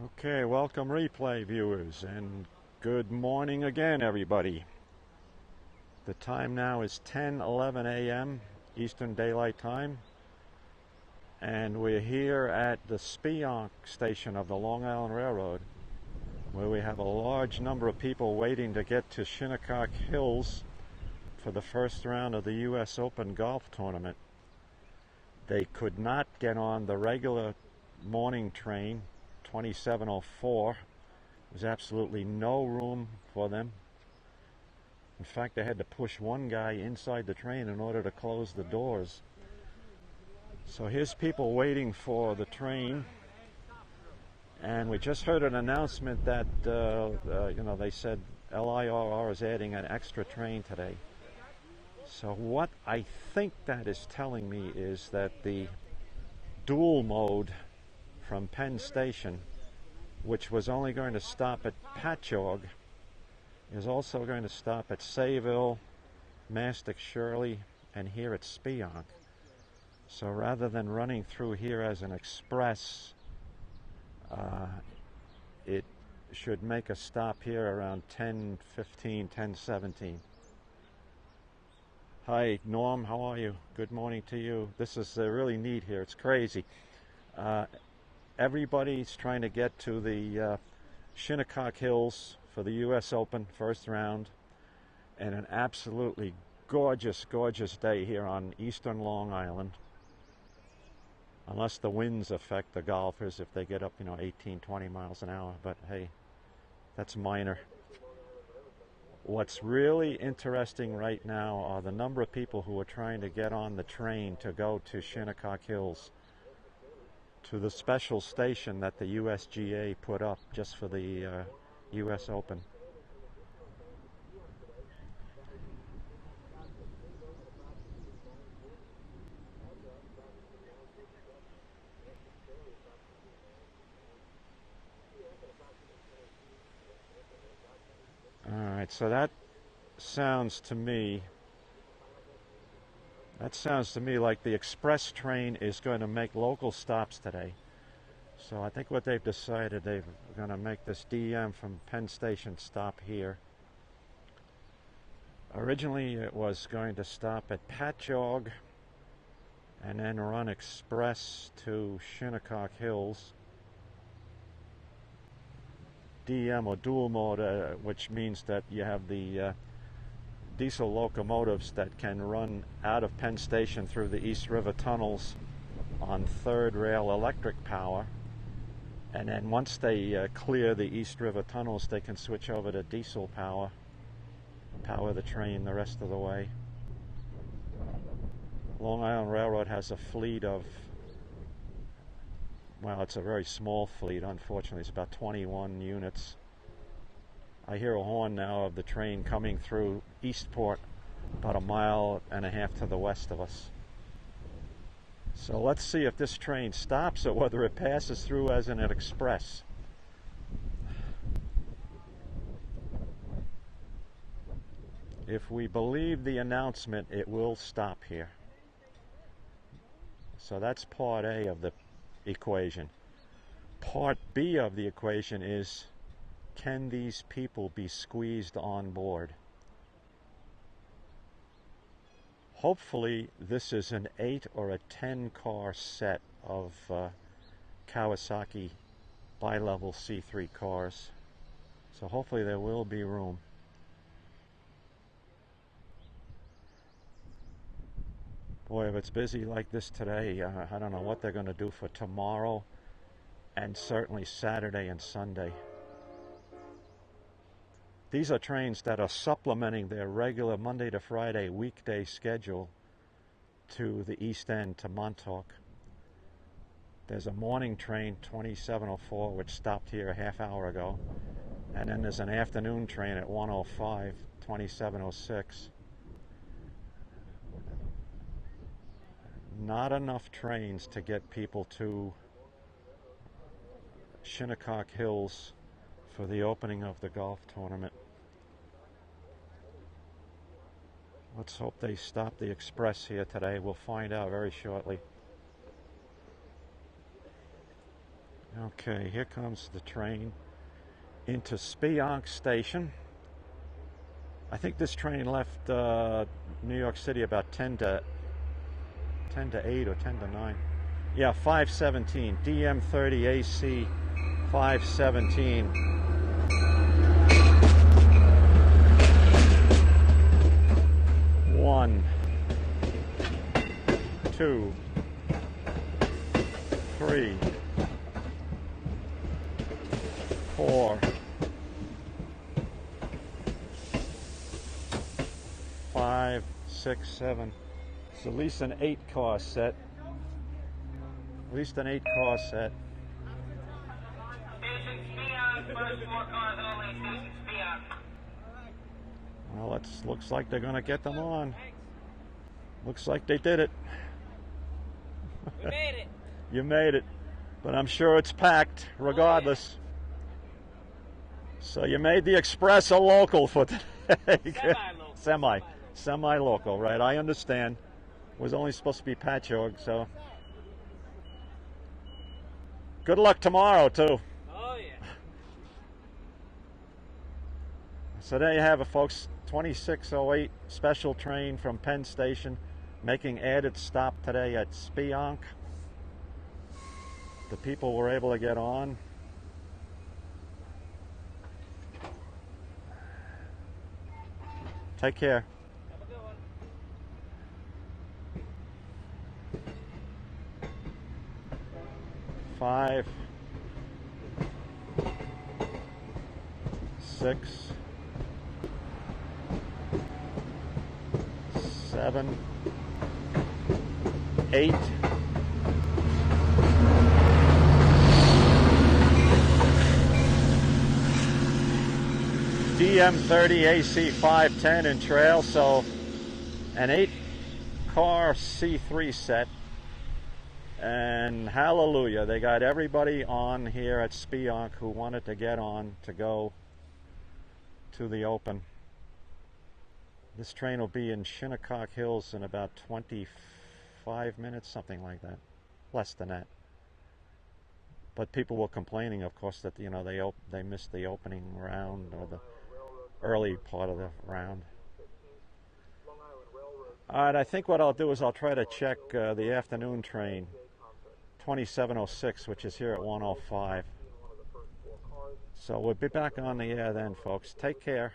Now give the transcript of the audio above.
Okay, welcome replay viewers, and good morning again, everybody. The time now is 10:11 a.m. Eastern Daylight Time, and we're here at the Speonk station of the Long Island Railroad, where we have a large number of people waiting to get to Shinnecock Hills for the first round of the U.S. Open golf tournament. They could not get on the regular morning train 2704. There's absolutely no room for them. In fact, they had to push one guy inside the train in order to close the doors. So here's people waiting for the train, and we just heard an announcement that they said LIRR is adding an extra train today. So what I think that is telling me is that the dual mode from Penn Station, which was only going to stop at Patchogue, is also going to stop at Sayville, Mastic-Shirley, and here at Speonk. So rather than running through here as an express, it should make a stop here around 10:15, 10:17. Hi, Norm, how are you? Good morning to you. This is really neat here. It's crazy. Everybody's trying to get to the Shinnecock Hills for the U.S. Open first round, and an absolutely gorgeous, gorgeous day here on eastern Long Island. Unless the winds affect the golfers if they get up, 18, 20 miles an hour, but hey, that's minor. What's really interesting right now are the number of people who are trying to get on the train to go to Shinnecock Hills, to the special station that the USGA put up just for the U.S. Open. All right, so that sounds to me like the express train is going to make local stops today. So I think what they've decided, they're going to make this DM from Penn Station stop here. Originally it was going to stop at Patchogue and then run express to Shinnecock Hills. DM or dual mode, which means that you have the diesel locomotives that can run out of Penn Station through the East River tunnels on third rail electric power, and then once they clear the East River tunnels, they can switch over to diesel power the train the rest of the way. Long Island Railroad has a fleet of, well, it's a very small fleet, unfortunately. It's about 21 units. I hear a horn now of the train coming through Eastport, about 1.5 miles to the west of us. So let's see if this train stops or whether it passes through as an express. If we believe the announcement, it will stop here. So that's part A of the equation. Part B of the equation is, can these people be squeezed on board? Hopefully this is an 8 or a 10 car set of Kawasaki Bilevel C3 cars. So hopefully there will be room. Boy, if it's busy like this today, I don't know what they're going to do for tomorrow and certainly Saturday and Sunday. These are trains that are supplementing their regular Monday to Friday weekday schedule to the East End, to Montauk. There's a morning train, 2704, which stopped here a half hour ago. And then there's an afternoon train at 105, 2706. Not enough trains to get people to Shinnecock Hills for the opening of the golf tournament. Let's hope they stop the express here today. We'll find out very shortly. Okay, here comes the train into Speonk Station. I think this train left New York City about 10 to 8 or 10 to 9. Yeah, 517. DM30 AC 517. One, two, three, four, 5, 6, 7. It's at least an 8-car set. At least an 8-car set. Station Speonk, first 4 cars only, Station Speonk. Well, it looks like they're going to get them on. Looks like they did it. We made it. You made it. But I'm sure it's packed regardless. So you made the Express a local for today. Semi-local. Semi-local, right? I understand. It was only supposed to be Patchogue, so. Good luck tomorrow, too. Oh, yeah. So there you have it, folks. 2608 special train from Penn Station making added stop today at Speonk. The people were able to get on. Take care. Have a good one. 5, 6, 7, 8. DM30 AC 510 in trail, so an 8-car C3 set. And hallelujah, they got everybody on here at Speonk who wanted to get on to go to the Open. This train will be in Shinnecock Hills in about 25 minutes, something like that. Less than that. But people were complaining, of course, that they missed the opening round or the early part of the round. All right, I think what I'll do is I'll try to check the afternoon train, 2706, which is here at 105. So we'll be back on the air then, folks. Take care.